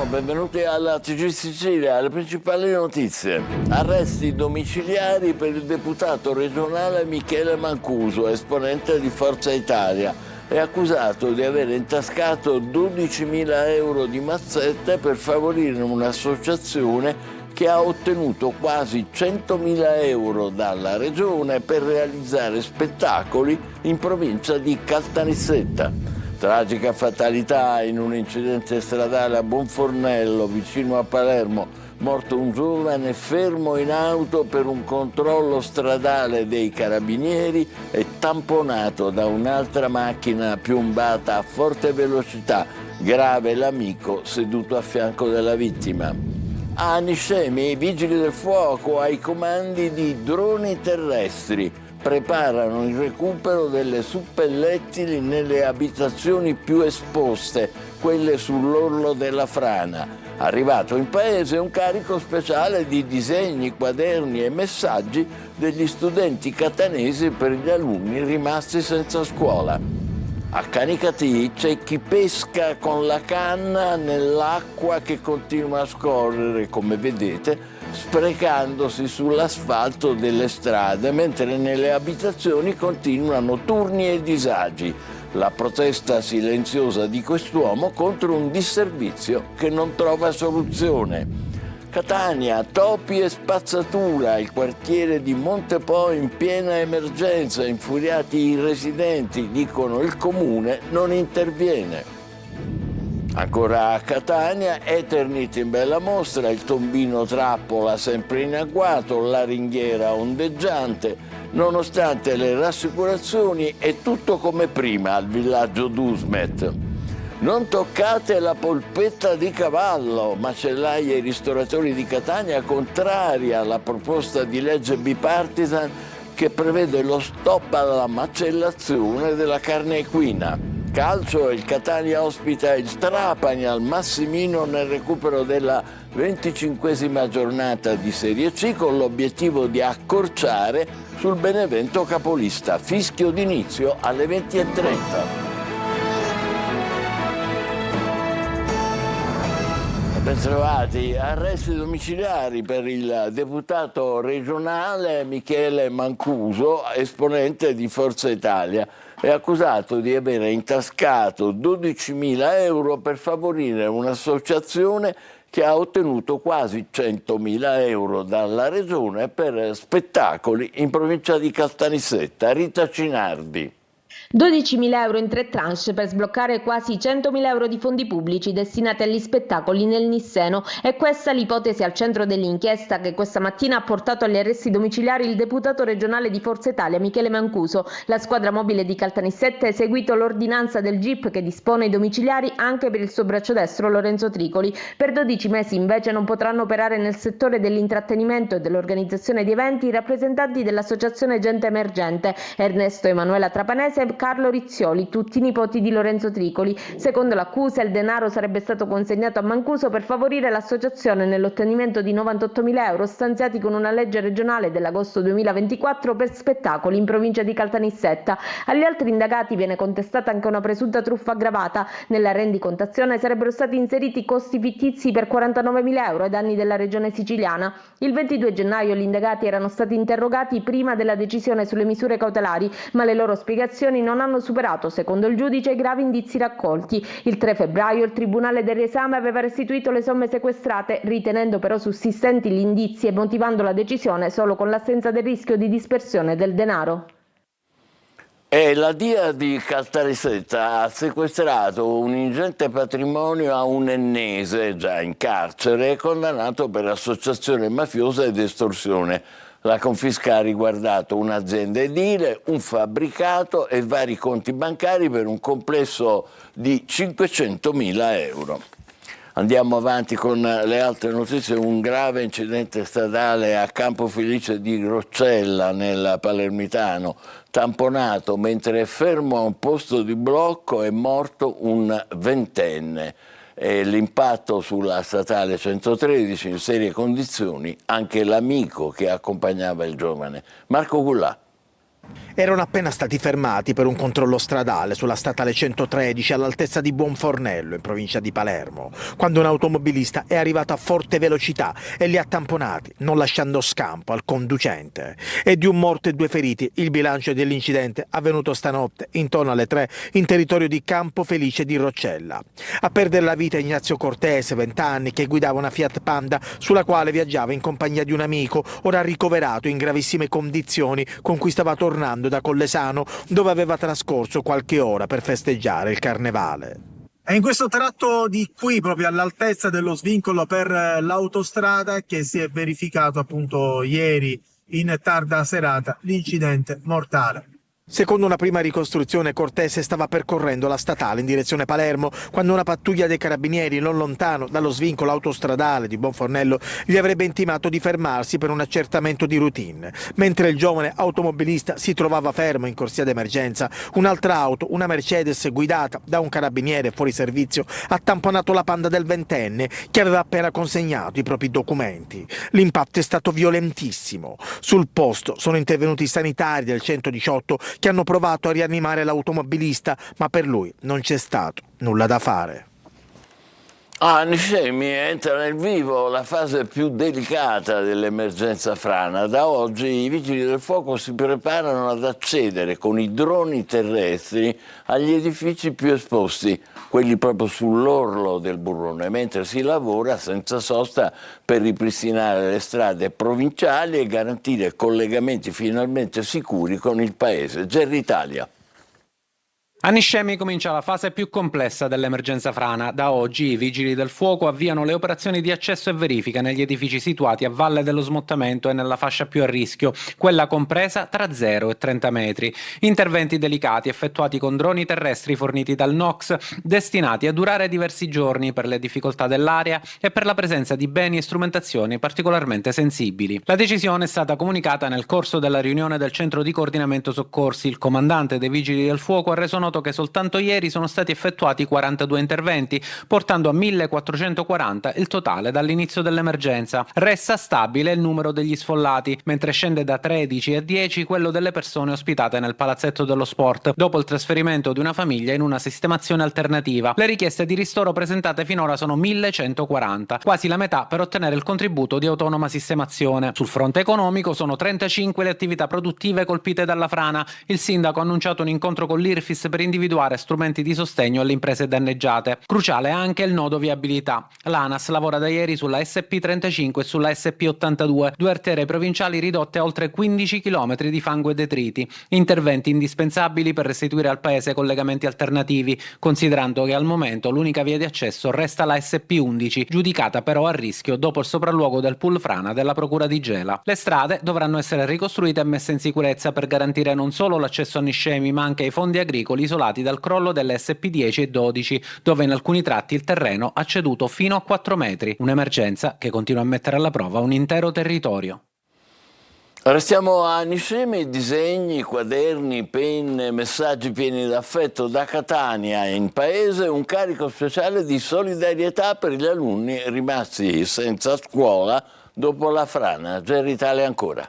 benvenuti alla TG Sicilia, le principali notizie. Arresti domiciliari per il deputato regionale Michele Mancuso, esponente di Forza Italia. È accusato di aver intascato 12.000 euro di mazzette per favorire un'associazione che ha ottenuto quasi 100.000 euro dalla regione per realizzare spettacoli in provincia di Caltanissetta. Tragica fatalità in un incidente stradale a Bonfornello, vicino a Palermo. Morto un giovane fermo in auto per un controllo stradale dei carabinieri e tamponato da un'altra macchina piombata a forte velocità. Grave l'amico seduto a fianco della vittima. A Niscemi, i vigili del fuoco ai comandi di droni terrestri preparano il recupero delle suppellettili nelle abitazioni più esposte, quelle sull'orlo della frana. Arrivato in paese un carico speciale di disegni, quaderni e messaggi degli studenti catanesi per gli alunni rimasti senza scuola. A Canicattì c'è chi pesca con la canna nell'acqua che continua a scorrere, come vedete, sprecandosi sull'asfalto delle strade, mentre nelle abitazioni continuano turni e disagi. La protesta silenziosa di quest'uomo contro un disservizio che non trova soluzione. Catania, topi e spazzatura, il quartiere di Montepo in piena emergenza, infuriati i residenti, dicono il comune non interviene. Ancora a Catania, Eternit in bella mostra, il tombino trappola sempre in agguato, la ringhiera ondeggiante. Nonostante le rassicurazioni è tutto come prima al villaggio d'Usmet. Non toccate la polpetta di cavallo, macellaie e ristoratori di Catania contrari alla proposta di legge bipartisan che prevede lo stop alla macellazione della carne equina. Calcio, il Catania ospita il Trapani al Massimino nel recupero della 25esima giornata di Serie C con l'obiettivo di accorciare sul Benevento capolista. Fischio d'inizio alle 20:30. Bentrovati. Arresti domiciliari per il deputato regionale Michele Mancuso, esponente di Forza Italia. È accusato di aver intascato 12.000 euro per favorire un'associazione che ha ottenuto quasi 100.000 euro dalla regione per spettacoli in provincia di Caltanissetta. Rita Cinardi. 12.000 euro in 3 tranche per sbloccare quasi 100.000 euro di fondi pubblici destinati agli spettacoli nel Nisseno. È questa l'ipotesi al centro dell'inchiesta che questa mattina ha portato agli arresti domiciliari il deputato regionale di Forza Italia Michele Mancuso. La squadra mobile di Caltanissetta ha eseguito l'ordinanza del GIP che dispone i domiciliari anche per il suo braccio destro Lorenzo Tricoli. Per 12 mesi invece non potranno operare nel settore dell'intrattenimento e dell'organizzazione di eventi i rappresentanti dell'associazione Gente Emergente, Ernesto Emanuela Trapanese e Carlo Rizzioli, tutti nipoti di Lorenzo Tricoli. Secondo l'accusa, il denaro sarebbe stato consegnato a Mancuso per favorire l'associazione nell'ottenimento di 98.000 euro stanziati con una legge regionale dell'agosto 2024 per spettacoli in provincia di Caltanissetta. Agli altri indagati viene contestata anche una presunta truffa aggravata. Nella rendicontazione sarebbero stati inseriti costi fittizi per 49.000 euro ai danni della regione siciliana. Il 22 gennaio gli indagati erano stati interrogati prima della decisione sulle misure cautelari, ma le loro spiegazioni non hanno superato, secondo il giudice, i gravi indizi raccolti. Il 3 febbraio il Tribunale del Riesame aveva restituito le somme sequestrate, ritenendo però sussistenti gli indizi e motivando la decisione solo con l'assenza del rischio di dispersione del denaro. E la DIA di Caltanissetta ha sequestrato un ingente patrimonio a un ennese già in carcere e condannato per associazione mafiosa ed estorsione. La confisca ha riguardato un'azienda edile, un fabbricato e vari conti bancari per un complesso di 500.000 euro. Andiamo avanti con le altre notizie. Un grave incidente stradale a Campofelice di Roccella nel Palermitano. Tamponato mentre è fermo a un posto di blocco è morto un ventenne. L'impatto sulla statale 113 in serie condizioni anche l'amico che accompagnava il giovane. Marco Gullà. Erano appena stati fermati per un controllo stradale sulla statale 113 all'altezza di Buonfornello, in provincia di Palermo, quando un automobilista è arrivato a forte velocità e li ha tamponati, non lasciando scampo al conducente. E di un morto e 2 feriti il bilancio dell'incidente avvenuto stanotte intorno alle 3 in territorio di Campo Felice di Roccella. A perdere la vita Ignazio Cortese, 20 anni, che guidava una Fiat Panda sulla quale viaggiava in compagnia di un amico, ora ricoverato in gravissime condizioni, con cui stava tornando da Collesano, dove aveva trascorso qualche ora per festeggiare il carnevale. È in questo tratto di qui, proprio all'altezza dello svincolo per l'autostrada, che si è verificato appunto ieri in tarda serata l'incidente mortale. Secondo una prima ricostruzione, Cortese stava percorrendo la statale in direzione Palermo quando una pattuglia dei carabinieri non lontano dallo svincolo autostradale di Buonfornello gli avrebbe intimato di fermarsi per un accertamento di routine. Mentre il giovane automobilista si trovava fermo in corsia d'emergenza, un'altra auto, una Mercedes guidata da un carabiniere fuori servizio, ha tamponato la Panda del ventenne che aveva appena consegnato i propri documenti. L'impatto è stato violentissimo. Sul posto sono intervenuti i sanitari del 118 che hanno provato a rianimare l'automobilista, ma per lui non c'è stato nulla da fare. A Niscemi entra nel vivo la fase più delicata dell'emergenza frana. Da oggi i vigili del fuoco si preparano ad accedere con i droni terrestri agli edifici più esposti, quelli proprio sull'orlo del burrone, mentre si lavora senza sosta per ripristinare le strade provinciali e garantire collegamenti finalmente sicuri con il paese. Gerry Italia. A Niscemi comincia la fase più complessa dell'emergenza frana. Da oggi i vigili del fuoco avviano le operazioni di accesso e verifica negli edifici situati a valle dello smottamento e nella fascia più a rischio, quella compresa tra 0 e 30 metri. Interventi delicati effettuati con droni terrestri forniti dal NOx, destinati a durare diversi giorni per le difficoltà dell'area e per la presenza di beni e strumentazioni particolarmente sensibili. La decisione è stata comunicata nel corso della riunione del centro di coordinamento soccorsi. Il comandante dei vigili del fuoco ha reso noto che soltanto ieri sono stati effettuati 42 interventi, portando a 1440 il totale dall'inizio dell'emergenza. Resta stabile il numero degli sfollati, mentre scende da 13 a 10 quello delle persone ospitate nel palazzetto dello sport, dopo il trasferimento di una famiglia in una sistemazione alternativa. Le richieste di ristoro presentate finora sono 1140, quasi la metà per ottenere il contributo di autonoma sistemazione. Sul fronte economico sono 35 le attività produttive colpite dalla frana. Il sindaco ha annunciato un incontro con l'IRFIS per individuare strumenti di sostegno alle imprese danneggiate. Cruciale anche il nodo viabilità. L'ANAS lavora da ieri sulla SP35 e sulla SP82, 2 arterie provinciali ridotte a oltre 15 km di fango e detriti. Interventi indispensabili per restituire al paese collegamenti alternativi, considerando che al momento l'unica via di accesso resta la SP11, giudicata però a rischio dopo il sopralluogo del pool frana della procura di Gela. Le strade dovranno essere ricostruite e messe in sicurezza per garantire non solo l'accesso a Niscemi, ma anche ai fondi agricoli isolati dal crollo delle SP10 e 12, dove in alcuni tratti il terreno ha ceduto fino a 4 metri. Un'emergenza che continua a mettere alla prova un intero territorio. Restiamo a Niscemi, disegni, quaderni, penne, messaggi pieni d'affetto da Catania in paese, un carico speciale di solidarietà per gli alunni rimasti senza scuola dopo la frana. Gerry Italia ancora.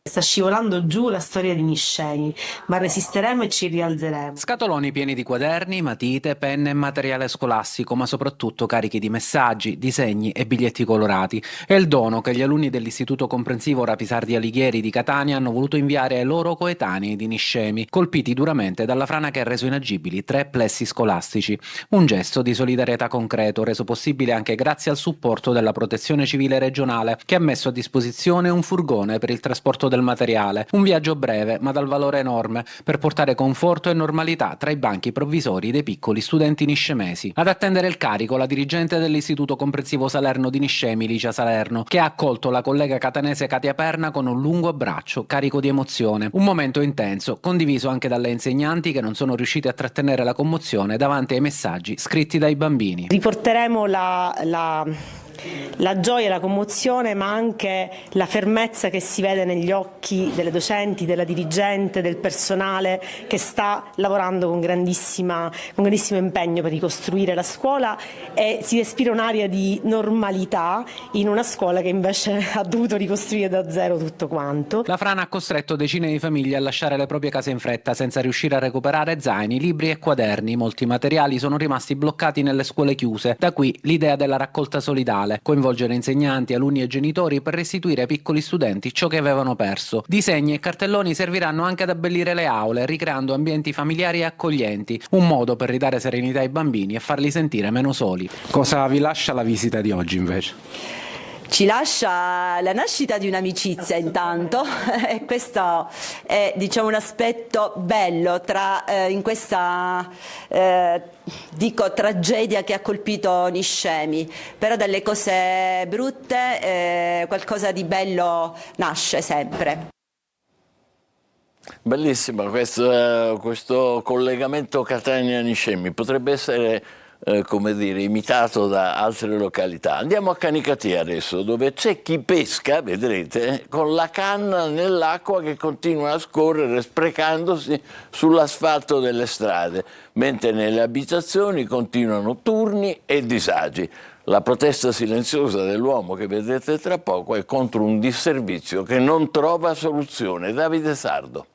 Sta scivolando giù la storia di Niscemi, ma resisteremo e ci rialzeremo. Scatoloni pieni di quaderni, matite, penne e materiale scolastico, ma soprattutto carichi di messaggi, disegni e biglietti colorati. È il dono che gli alunni dell'Istituto Comprensivo Rapisardi Alighieri di Catania hanno voluto inviare ai loro coetanei di Niscemi, colpiti duramente dalla frana che ha reso inagibili 3 plessi scolastici. Un gesto di solidarietà concreto, reso possibile anche grazie al supporto della Protezione Civile regionale, che ha messo a disposizione un furgone per il trasporto del materiale. Un viaggio breve ma dal valore enorme per portare conforto e normalità tra i banchi provvisori dei piccoli studenti niscemesi. Ad attendere il carico la dirigente dell'Istituto Comprensivo Salerno di Niscemi, Licia Salerno, che ha accolto la collega catanese Katia Perna con un lungo abbraccio carico di emozione. Un momento intenso, condiviso anche dalle insegnanti che non sono riuscite a trattenere la commozione davanti ai messaggi scritti dai bambini. Riporteremo la La gioia, la commozione, ma anche la fermezza che si vede negli occhi delle docenti, della dirigente, del personale che sta lavorando con grandissimo impegno per ricostruire la scuola, e si respira un'aria di normalità in una scuola che invece ha dovuto ricostruire da zero tutto quanto. La frana ha costretto decine di famiglie a lasciare le proprie case in fretta senza riuscire a recuperare zaini, libri e quaderni. Molti materiali sono rimasti bloccati nelle scuole chiuse. Da qui l'idea della raccolta solidale: coinvolgere insegnanti, alunni e genitori per restituire ai piccoli studenti ciò che avevano perso. Disegni e cartelloni serviranno anche ad abbellire le aule, ricreando ambienti familiari e accoglienti, un modo per ridare serenità ai bambini e farli sentire meno soli. Cosa vi lascia la visita di oggi invece? Ci lascia la nascita di un'amicizia intanto e questo è, diciamo, un aspetto bello in questa tragedia che ha colpito Niscemi, però dalle cose brutte qualcosa di bello nasce sempre. Bellissimo questo collegamento Catania-Niscemi, potrebbe essere come dire, imitato da altre località. Andiamo a Canicattì adesso, dove c'è chi pesca, vedrete, con la canna nell'acqua che continua a scorrere sprecandosi sull'asfalto delle strade, mentre nelle abitazioni continuano turni e disagi. La protesta silenziosa dell'uomo che vedrete tra poco è contro un disservizio che non trova soluzione. Davide Sardo.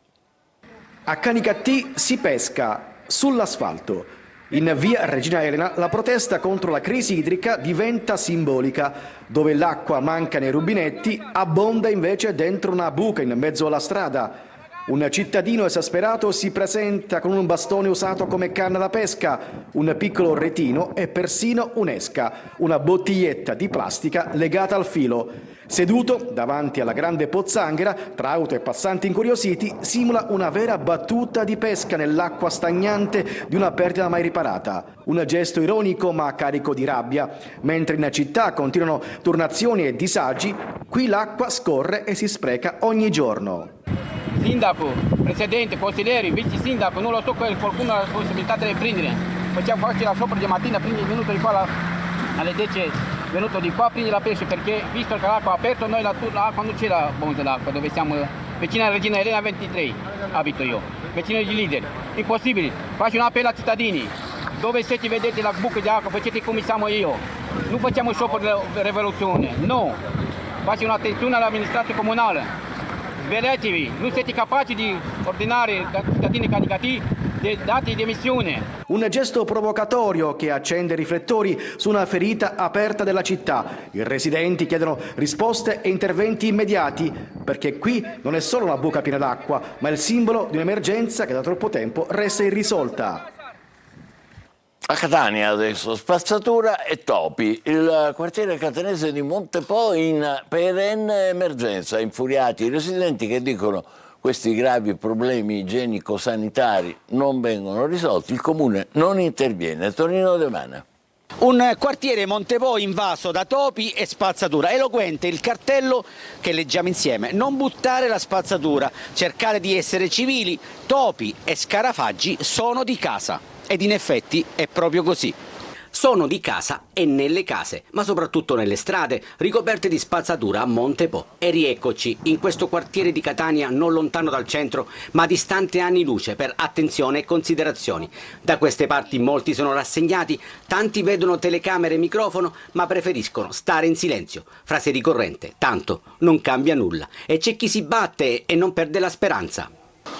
A Canicattì si pesca sull'asfalto. In via Regina Elena la protesta contro la crisi idrica diventa simbolica. Dove l'acqua manca nei rubinetti, abbonda invece dentro una buca in mezzo alla strada. Un cittadino esasperato si presenta con un bastone usato come canna da pesca, un piccolo retino e persino un'esca, una bottiglietta di plastica legata al filo. Seduto davanti alla grande pozzanghera, tra auto e passanti incuriositi, simula una vera battuta di pesca nell'acqua stagnante di una perdita mai riparata. Un gesto ironico ma carico di rabbia. Mentre in città continuano turnazioni e disagi, qui l'acqua scorre e si spreca ogni giorno. Sindaco, presidente, consiglieri, vice sindaco, non lo so, qualcuno ha la possibilità di prendere. Facciamo farci la sopra di mattina, prendi il minuto di qua alle 10, venuto di qua, prendi la pesce, perché visto che l'acqua è aperta, noi l'acqua non c'è la bonza d'acqua, dove siamo vicino alla Regina Elena 23, abito io, vicino agli leader. Impossibile, faccio un appello ai cittadini, dove siete vedete la buca di acqua, facete come siamo io. Non facciamo sciopero di rivoluzione, no. Faccio un'attenzione all'amministrazione comunale. Svegliatevi, non siete capaci di ordinare ai cittadini Canicattì dei dati di emissione. Un gesto provocatorio che accende riflettori su una ferita aperta della città. I residenti chiedono risposte e interventi immediati, perché qui non è solo una buca piena d'acqua, ma il simbolo di un'emergenza che da troppo tempo resta irrisolta. A Catania adesso, spazzatura e topi. Il quartiere catanese di Montepo in perenne emergenza. Infuriati i residenti che dicono questi gravi problemi igienico-sanitari non vengono risolti. Il comune non interviene. Tonino De Mana. Un quartiere Montepo invaso da topi e spazzatura. Eloquente il cartello che leggiamo insieme: non buttare la spazzatura, cercare di essere civili, topi e scarafaggi sono di casa. Ed in effetti è proprio così. Sono di casa e nelle case, ma soprattutto nelle strade, ricoperte di spazzatura a Montepo. E rieccoci in questo quartiere di Catania non lontano dal centro, ma distante anni luce per attenzione e considerazioni. Da queste parti molti sono rassegnati, tanti vedono telecamere e microfono, ma preferiscono stare in silenzio. Frase ricorrente: tanto non cambia nulla. E c'è chi si batte e non perde la speranza.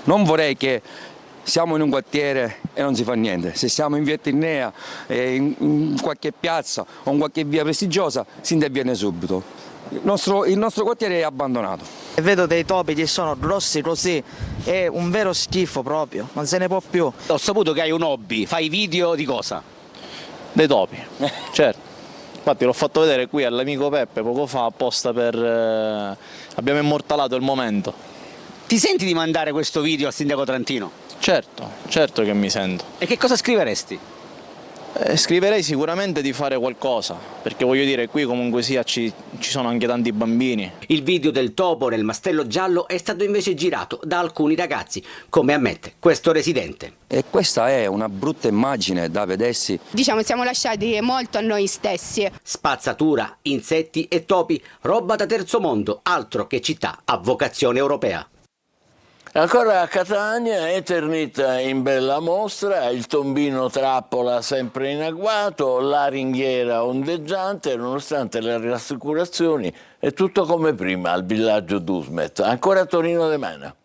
Non vorrei che siamo in un quartiere e non si fa niente. Se siamo in via Tinnea, in qualche piazza o in qualche via prestigiosa, si interviene subito. Il nostro quartiere è abbandonato. E vedo dei topi che sono grossi così, è un vero schifo proprio, non se ne può più. Ho saputo che hai un hobby, fai video di cosa? Dei topi, certo. Infatti l'ho fatto vedere qui all'amico Peppe poco fa apposta per... abbiamo immortalato il momento. Ti senti di mandare questo video al sindaco Trantino? Certo che mi sento. E che cosa scriveresti? Scriverei sicuramente di fare qualcosa, perché voglio dire, qui comunque sia ci sono anche tanti bambini. Il video del topo nel mastello giallo è stato invece girato da alcuni ragazzi, come ammette questo residente. E questa è una brutta immagine da vedersi. Diciamo, siamo lasciati molto a noi stessi. Spazzatura, insetti e topi, roba da terzo mondo, altro che città a vocazione europea. Ancora a Catania, Eternit in bella mostra, il tombino trappola sempre in agguato, la ringhiera ondeggiante, nonostante le rassicurazioni, è tutto come prima al villaggio Dusmet. Ancora Torino De Mena.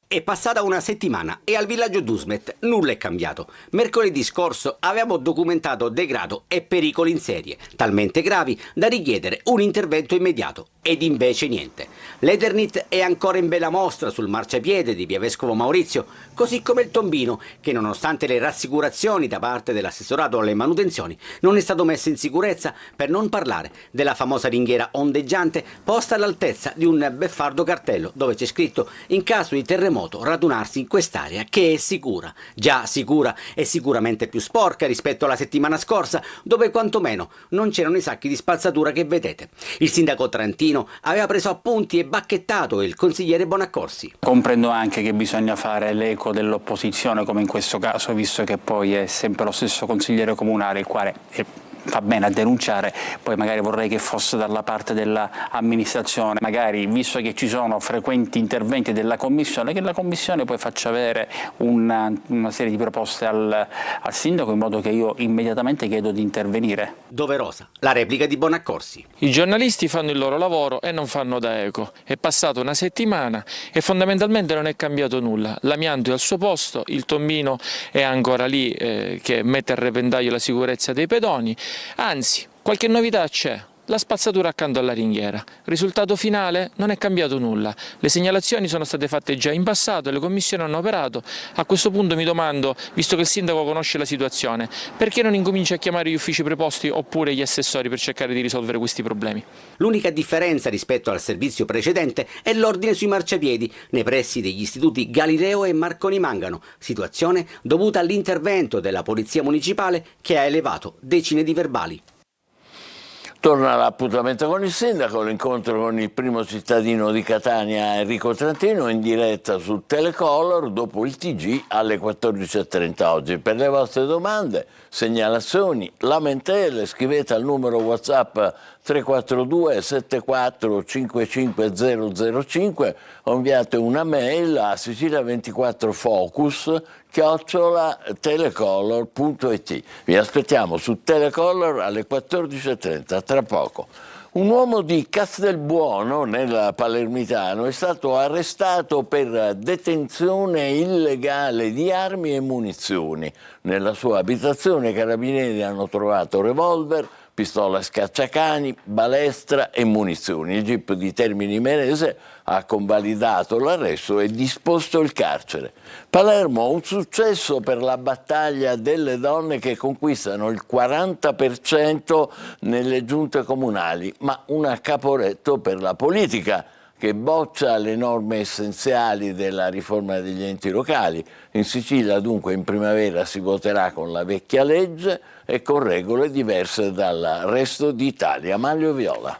È passata una settimana e al villaggio Dusmet nulla è cambiato. Mercoledì scorso avevamo documentato degrado e pericoli in serie, talmente gravi da richiedere un intervento immediato. Ed invece niente. L'Eternit è ancora in bella mostra sul marciapiede di via Vescovo Maurizio, così come il tombino, che nonostante le rassicurazioni da parte dell'assessorato alle manutenzioni, non è stato messo in sicurezza, per non parlare della famosa ringhiera ondeggiante posta all'altezza di un beffardo cartello dove c'è scritto: in caso di terremoto radunarsi in quest'area che è sicura. Già sicura e sicuramente più sporca rispetto alla settimana scorsa, dove quantomeno non c'erano i sacchi di spazzatura che vedete. Il sindaco trentino aveva preso appunti e bacchettato il consigliere Bonaccorsi. Comprendo anche che bisogna fare l'eco dell'opposizione, come in questo caso, visto che poi è sempre lo stesso consigliere comunale, il quale fa bene a denunciare, poi magari vorrei che fosse dalla parte dell'amministrazione, magari visto che ci sono frequenti interventi della Commissione, che la Commissione poi faccia avere una serie di proposte al sindaco, in modo che io immediatamente chiedo di intervenire. Doverosa la replica di Bonaccorsi. I giornalisti fanno il loro lavoro e non fanno da eco. È passata una settimana e fondamentalmente non è cambiato nulla. L'amianto è al suo posto, il tombino è ancora lì che mette a repentaglio la sicurezza dei pedoni. Anzi, qualche novità c'è. La spazzatura accanto alla ringhiera. Risultato finale? Non è cambiato nulla. Le segnalazioni sono state fatte già in passato e le commissioni hanno operato. A questo punto mi domando, visto che il sindaco conosce la situazione, perché non incomincia a chiamare gli uffici preposti oppure gli assessori per cercare di risolvere questi problemi? L'unica differenza rispetto al servizio precedente è l'ordine sui marciapiedi nei pressi degli istituti Galileo e Marconi Mangano, situazione dovuta all'intervento della Polizia Municipale che ha elevato decine di verbali. Torna l'appuntamento con il sindaco, l'incontro con il primo cittadino di Catania, Enrico Trentino, in diretta su Telecolor dopo il TG alle 14.30 oggi. Per le vostre domande, segnalazioni, lamentele, scrivete al numero WhatsApp 342 74 55005 o inviate una mail a sicilia24focus@telecolor.it. Vi aspettiamo su Telecolor alle 14.30, tra poco. Un uomo di Castelbuono, nel Palermitano, è stato arrestato per detenzione illegale di armi e munizioni. Nella sua abitazione i carabinieri hanno trovato revolver, pistola scacciacani, balestra e munizioni. Il GIP di Termini Imerese ha convalidato l'arresto e disposto il carcere. Palermo, un successo per la battaglia delle donne che conquistano il 40% nelle giunte comunali, ma un caporetto per la politica che boccia le norme essenziali della riforma degli enti locali. In Sicilia dunque in primavera si voterà con la vecchia legge e con regole diverse dal resto d'Italia. Maglio Viola.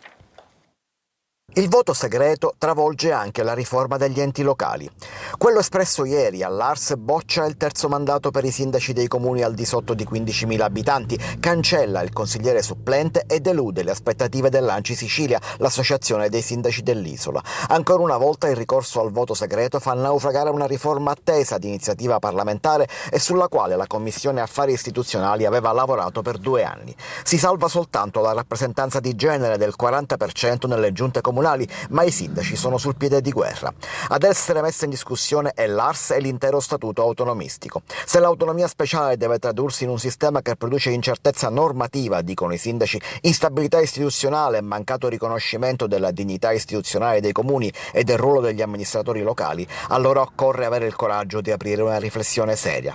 Il voto segreto travolge anche la riforma degli enti locali. Quello espresso ieri all'Ars boccia il terzo mandato per i sindaci dei comuni al di sotto di 15.000 abitanti, cancella il consigliere supplente e delude le aspettative dell'Anci Sicilia, l'associazione dei sindaci dell'isola. Ancora una volta il ricorso al voto segreto fa naufragare una riforma attesa di iniziativa parlamentare e sulla quale la Commissione Affari Istituzionali aveva lavorato per 2 anni. Si salva soltanto la rappresentanza di genere del 40% nelle giunte comunali, ma i sindaci sono sul piede di guerra. Ad essere messa in discussione è l'Ars e l'intero statuto autonomistico. Se l'autonomia speciale deve tradursi in un sistema che produce incertezza normativa, dicono i sindaci, instabilità istituzionale e mancato riconoscimento della dignità istituzionale dei comuni e del ruolo degli amministratori locali, allora occorre avere il coraggio di aprire una riflessione seria.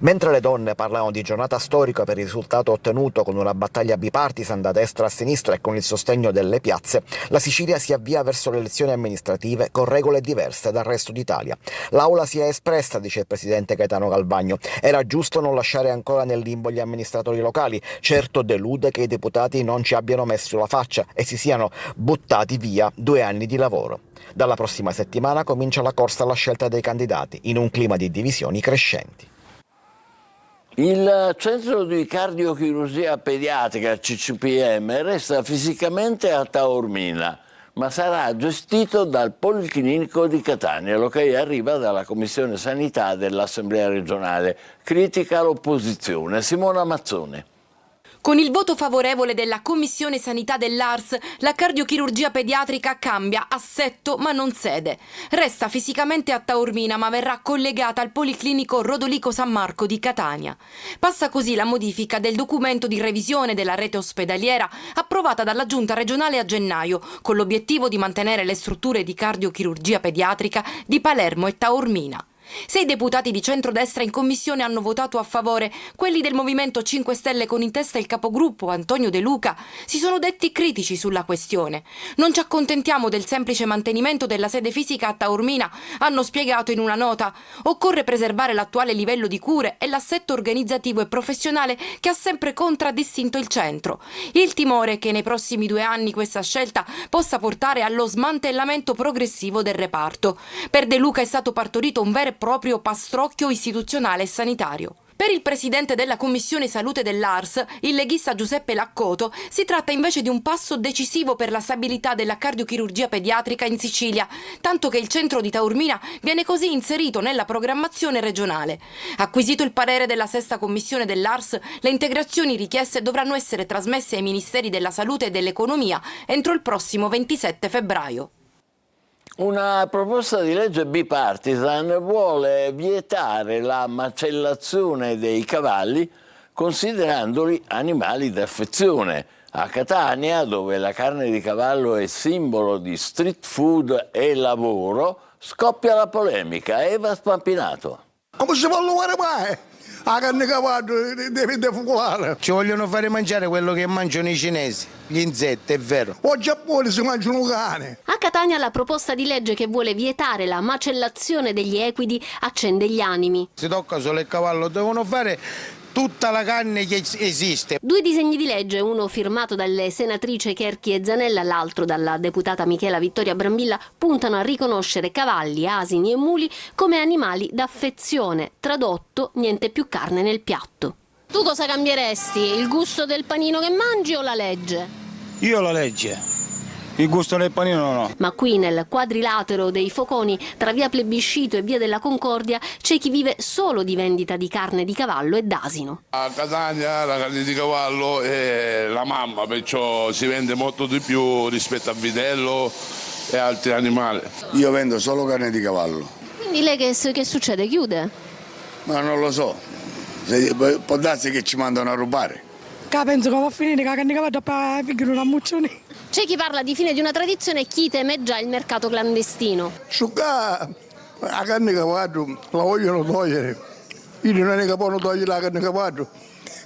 Mentre le donne parlano di giornata storica per il risultato ottenuto con una battaglia bipartisan da destra a sinistra e con il sostegno delle piazze, la Sicilia si avvia verso le elezioni amministrative con regole diverse dal resto d'Italia. L'Aula si è espressa, dice il presidente Gaetano Galvagno. Era giusto non lasciare ancora nel limbo gli amministratori locali. Certo delude che i deputati non ci abbiano messo la faccia e si siano buttati via 2 anni di lavoro. Dalla prossima settimana comincia la corsa alla scelta dei candidati, in un clima di divisioni crescenti. Il centro di cardiochirurgia pediatrica CCPM resta fisicamente a Taormina, ma sarà gestito dal Policlinico di Catania. L'ok arriva dalla Commissione Sanità dell'Assemblea regionale. Critica l'opposizione. Simona Mazzone. Con il voto favorevole della Commissione Sanità dell'ARS, la cardiochirurgia pediatrica cambia assetto ma non sede. Resta fisicamente a Taormina ma verrà collegata al Policlinico Rodolico San Marco di Catania. Passa così la modifica del documento di revisione della rete ospedaliera approvata dalla Giunta regionale a gennaio, con l'obiettivo di mantenere le strutture di cardiochirurgia pediatrica di Palermo e Taormina. 6 deputati di centrodestra in commissione hanno votato a favore. Quelli del Movimento 5 Stelle, con in testa il capogruppo Antonio De Luca, si sono detti critici sulla questione. Non ci accontentiamo del semplice mantenimento della sede fisica a Taormina, hanno spiegato in una nota. Occorre preservare l'attuale livello di cure e l'assetto organizzativo e professionale che ha sempre contraddistinto il centro. Il timore è che nei prossimi 2 anni questa scelta possa portare allo smantellamento progressivo del reparto. Per De Luca è stato partorito un vero e proprio pastrocchio istituzionale e sanitario. Per il presidente della Commissione Salute dell'ARS, il leghista Giuseppe Laccoto, si tratta invece di un passo decisivo per la stabilità della cardiochirurgia pediatrica in Sicilia, tanto che il centro di Taormina viene così inserito nella programmazione regionale. Acquisito il parere della 6ª Commissione dell'ARS, le integrazioni richieste dovranno essere trasmesse ai Ministeri della Salute e dell'Economia entro il prossimo 27 febbraio. Una proposta di legge bipartisan vuole vietare la macellazione dei cavalli considerandoli animali d'affezione. A Catania, dove la carne di cavallo è simbolo di street food e lavoro, scoppia la polemica. Eva Spampinato. Come si può lavorare mai? La carne di cavallo deve defucolare. Ci vogliono fare mangiare quello che mangiano i cinesi, gli insetti, è vero. O a Giappone si mangiano cane. A Catania la proposta di legge che vuole vietare la macellazione degli equidi accende gli animi. Si tocca solo il cavallo, devono fare tutta la carne che esiste. 2 disegni di legge, uno firmato dalle senatrici Cherchi e Zanella, l'altro dalla deputata Michela Vittoria Brambilla, puntano a riconoscere cavalli, asini e muli come animali d'affezione. Tradotto, niente più carne nel piatto. Tu cosa cambieresti? Il gusto del panino che mangi o la legge? Io la legge. Il gusto del panino no. Ma qui nel quadrilatero dei Foconi, tra via Plebiscito e via della Concordia, c'è chi vive solo di vendita di carne di cavallo e d'asino. A Catania la carne di cavallo è la mamma, perciò si vende molto di più rispetto a vitello e altri animali. Io vendo solo carne di cavallo. Quindi lei che succede? Chiude? Ma non lo so. Può darsi che ci mandano a rubare. Penso che va a finire che la carne di cavallo per figurare una muccione. C'è chi parla di fine di una tradizione e chi teme già il mercato clandestino. La carne di cavallo la vogliono togliere. Io non è che possono togliere la carne di cavallo,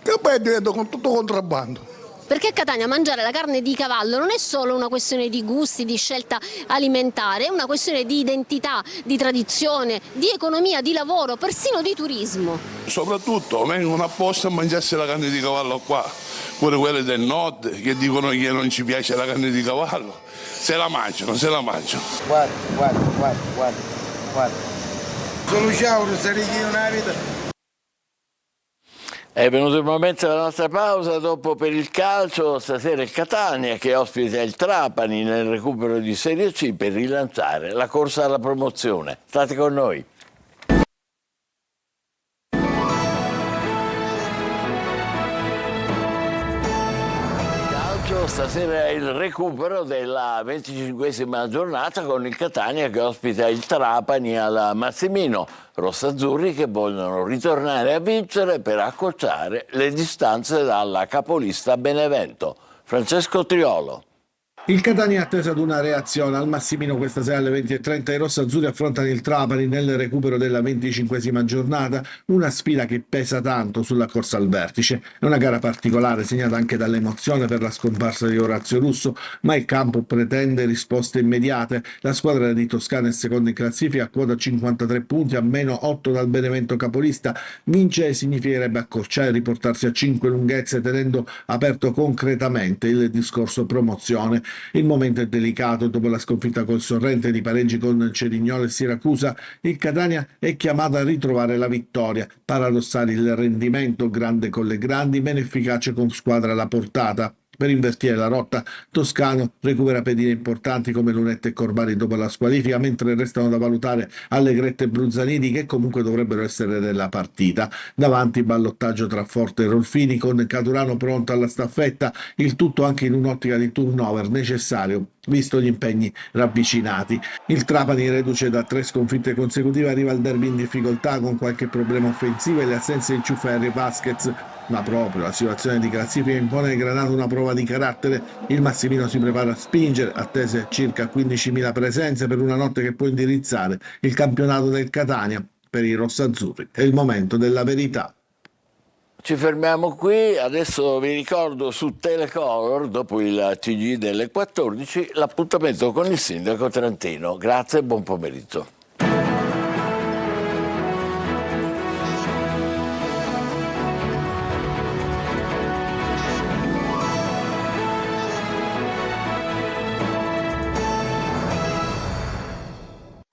che poi diventa tutto contrabbando. Perché a Catania mangiare la carne di cavallo non è solo una questione di gusti, di scelta alimentare, è una questione di identità, di tradizione, di economia, di lavoro, persino di turismo. Soprattutto vengono apposta a mangiarsi la carne di cavallo qua, pure quelle del nord che dicono che non ci piace la carne di cavallo, se la mangiano. Guarda. Solo ciao, sarei una vita. È venuto il momento della nostra pausa, dopo per il calcio, stasera il Catania che ospita il Trapani nel recupero di Serie C per rilanciare la corsa alla promozione. State con noi. Stasera è il recupero della 25esima giornata con il Catania che ospita il Trapani alla Massimino. Rossazzurri che vogliono ritornare a vincere per accorciare le distanze dalla capolista Benevento. Francesco Triolo. Il Catania è atteso ad una reazione. Al Massimino questa sera alle 20:30 i rossazzurri affrontano il Trapani nel recupero della 25esima giornata, una sfida che pesa tanto sulla corsa al vertice. È una gara particolare, segnata anche dall'emozione per la scomparsa di Orazio Russo, ma il campo pretende risposte immediate. La squadra di Toscana è seconda in classifica a quota 53 punti, a meno 8 dal Benevento capolista. Vincere significherebbe accorciare e riportarsi a 5 lunghezze, tenendo aperto concretamente il discorso promozione. Il momento è delicato. Dopo la sconfitta col Sorrente di pareggi con Cerignola e Siracusa, il Catania è chiamato a ritrovare la vittoria. Paradossale il rendimento, grande con le grandi, meno efficace con squadra alla portata. Per invertire la rotta, Toscano recupera pedine importanti come Lunetta e Corbari dopo la squalifica, mentre restano da valutare Allegretti e Bruzzanini, che comunque dovrebbero essere della partita. Davanti ballottaggio tra Forte e Rolfini, con Caturano pronto alla staffetta, il tutto anche in un'ottica di turnover necessario visto gli impegni ravvicinati. Il Trapani, reduce da 3 sconfitte consecutive, arriva al derby in difficoltà con qualche problema offensivo e le assenze di Ciuferri e Vasquez, ma proprio la situazione di classifica impone ai Granata una prova di carattere. Il Massimino si prepara a spingere, attese circa 15.000 presenze per una notte che può indirizzare il campionato del Catania. Per i rossazzurri è il momento della verità. Ci fermiamo qui, adesso vi ricordo su Telecolor, dopo il TG delle 14, l'appuntamento con il sindaco Trantino. Grazie e buon pomeriggio.